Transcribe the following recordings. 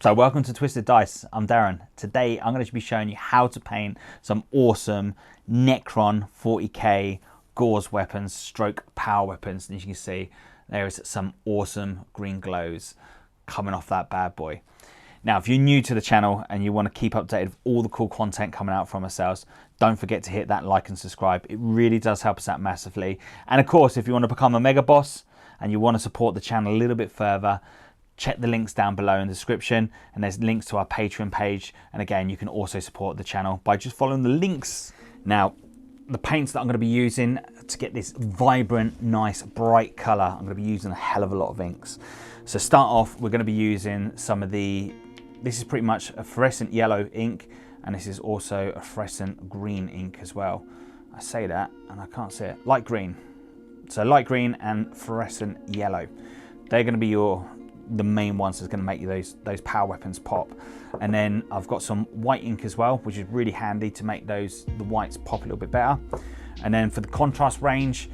So welcome to Twisted Dice, I'm Darren. Today I'm going to be showing you how to paint some awesome Necron 40k gauze weapons, stroke power weapons. And as you can see, there is some awesome green glows coming off that bad boy. Now, if you're new to the channel and you want to keep updated with all the cool content coming out from ourselves, don't forget to hit that like and subscribe. It really does help us out massively. And of course, if you want to become a mega boss and you want to support the channel a little bit further, check the links down below in the description, and there's links to our Patreon page. And again, you can also support the channel by just following the links. Now, the paints that I'm going to be using to get this vibrant, nice, bright color, I'm going to be using a hell of a lot of inks. So start off, we're going to be using some of this is pretty much a fluorescent yellow ink, and this is also a fluorescent green ink as well. I say that and I can't see it. Light green. So light green and fluorescent yellow. They're going to be the main ones that's going to make you those power weapons pop. And then I've got some white ink as well, which is really handy to make the whites pop a little bit better. And then for the contrast range,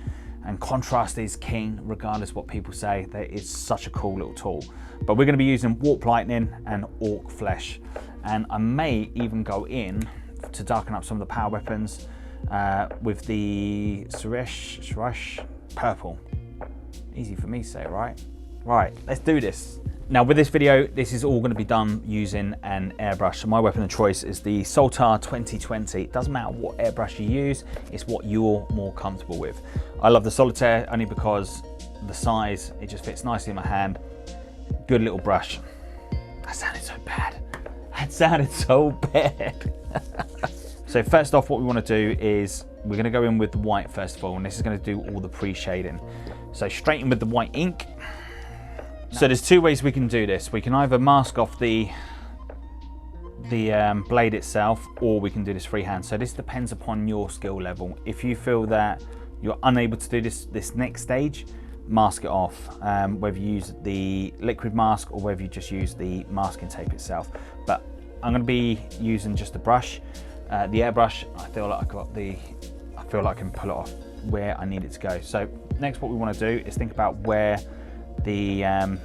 and contrast is king regardless what people say, that is such a cool little tool. But we're going to be using warp lightning and orc flesh, and I may even go in to darken up some of the power weapons with the Suresh purple. Easy for me to say, right? Right, let's do this. Now with this video, this is all going to be done using an airbrush. So my weapon of choice is the Soltar 2020. It doesn't matter what airbrush you use, it's what you're more comfortable with. I love the Solitaire only because the size, it just fits nicely in my hand. Good little brush. That sounded so bad. That sounded so bad. So first off, what we want to do is we're going to go in with the white first of all, and this is going to do all the pre-shading. So straight in with the white ink. So there's two ways we can do this. We can either mask off the blade itself, or we can do this freehand. So this depends upon your skill level. If you feel that you're unable to do this next stage, mask it off, whether you use the liquid mask or whether you just use the masking tape itself. But I'm going to be using just the brush, the airbrush. I feel like I can pull it off where I need it to go. So next, what we want to do is think about where the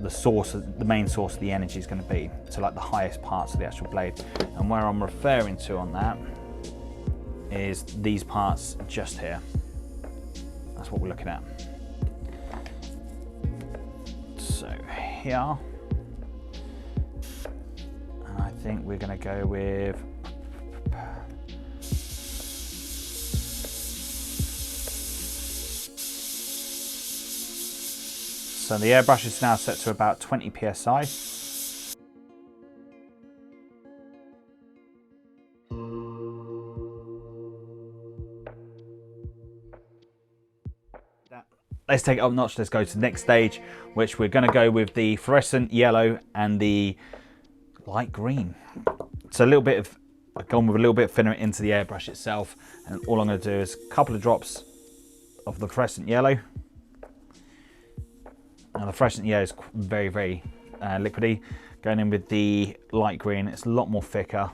source, the main source of the energy is going to be, so like the highest parts of the actual blade. And where I'm referring to on that is these parts just here. That's what we're looking at. So here, and I think we're going to go with so the airbrush is now set to about 20 psi. Let's take it up a notch. Let's go to the next stage, which we're going to go with the fluorescent yellow and the light green. So I've gone with a little bit thinner into the airbrush itself, and all I'm going to do is a couple of drops of the fluorescent yellow. Now the fluorescent yellow is very, very liquidy. Going in with the light green, it's a lot more thicker.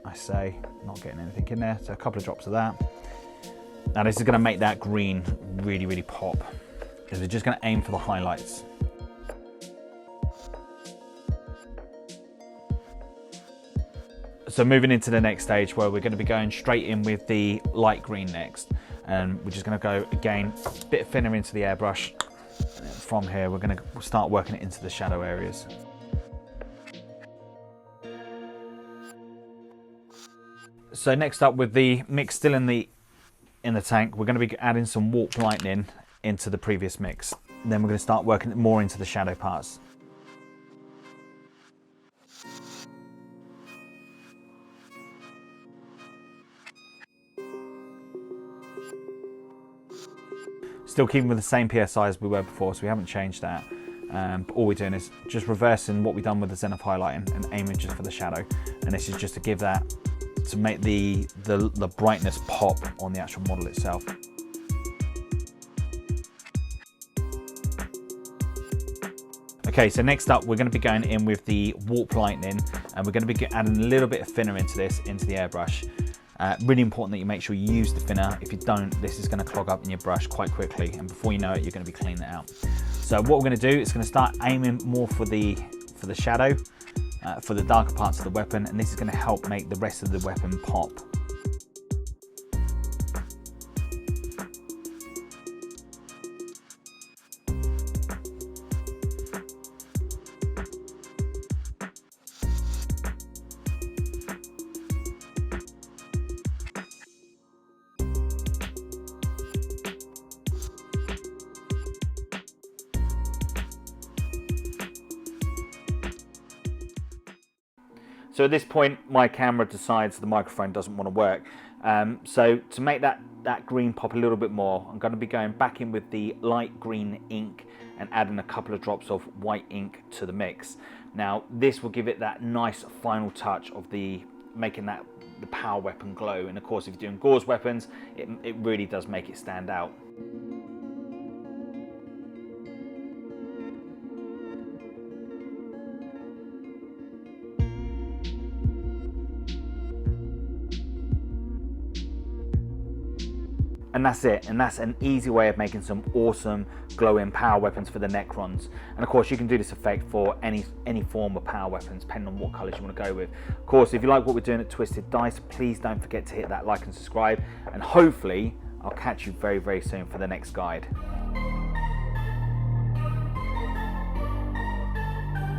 I say, not getting anything in there, so a couple of drops of that. Now this is going to make that green really, really pop, because we're just going to aim for the highlights. So moving into the next stage, where we're going to be going straight in with the light green next. And we're just going to go again a bit thinner into the airbrush. From here, we're going to start working it into the shadow areas. So next up, with the mix still in the tank, we're going to be adding some warp lightning into the previous mix. And then we're going to start working it more into the shadow parts. Still keeping with the same PSI as we were before, so we haven't changed that. But all we're doing is just reversing what we've done with the zenith highlighting and aiming just for the shadow. And this is just to give that, to make the brightness pop on the actual model itself. Okay, so next up, we're going to be going in with the warp lightning, and we're going to be adding a little bit of thinner into this, into the airbrush. Really important that you make sure you use the thinner. If you don't, this is going to clog up in your brush quite quickly, and before you know it, you're going to be cleaning it out. So what we're going to do is going to start aiming more for the shadow, for the darker parts of the weapon, and this is going to help make the rest of the weapon pop. So at this point, my camera decides the microphone doesn't want to work. So to make that green pop a little bit more, I'm going to be going back in with the light green ink and adding a couple of drops of white ink to the mix. Now this will give it that nice final touch of making the power weapon glow. And of course, if you're doing gauze weapons, it really does make it stand out. And that's it, and that's an easy way of making some awesome glowing power weapons for the Necrons. And of course you can do this effect for any form of power weapons, depending on what colours you want to go with. Of course, if you like what we're doing at Twisted Dice, please don't forget to hit that like and subscribe, and hopefully I'll catch you very, very soon for the next guide.